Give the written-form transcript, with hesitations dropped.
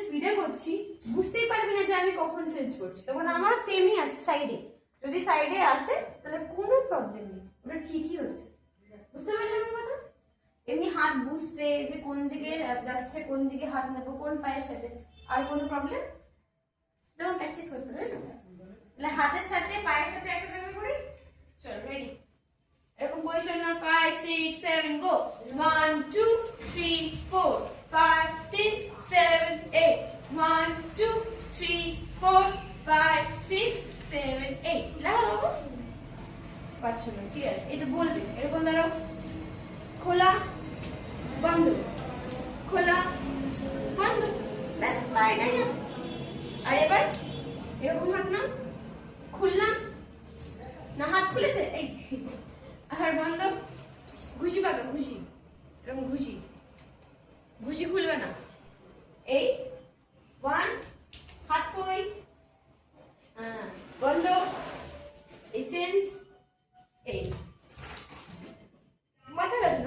স্পিডে করছি বুঝতেই পারবি না যে আমি কখন চেঞ্জ করছি, তখন আমারও সেমই আসছে সাইডে। যদি সাইডে আসে তাহলে কোনো প্রবলেম নেই, ওটা ঠিকই হচ্ছে। বুঝতে পারলাম কথা? এমনি হাত বুঝতে যে কোন দিকে যাচ্ছে, কোন দিকে হাত নেবো, কোন পায়ের সাথে, আর কোনো প্রবলেম? যেমন প্র্যাকটিস করতে হবে তাহলে হাতের সাথে পায়ের সাথে একসাথে আমি করি। চল রেডি, এরকম পজিশন না, 5 6 7 গো, 1 2 3 4 5 6 7 8 1 2 3 4 5 6 7 8 লাগাবো পারছো না, ঠিক আছে? এই তো বলবে এরকম দাঁড়াও, খোলা বন্ধ, খোলা বন্ধ, ব্যাস এটাই আছে। আর এবার এরকম হাত না, খুললাম না, হাত খুলেছে এই, আর বন্ধ, ঘুষি পাকা, ঘুষি এরকম ঘুষি, ঘুষি খুলবে না, এই 1 হাত কই, বন্ধ, এই চেঞ্জ।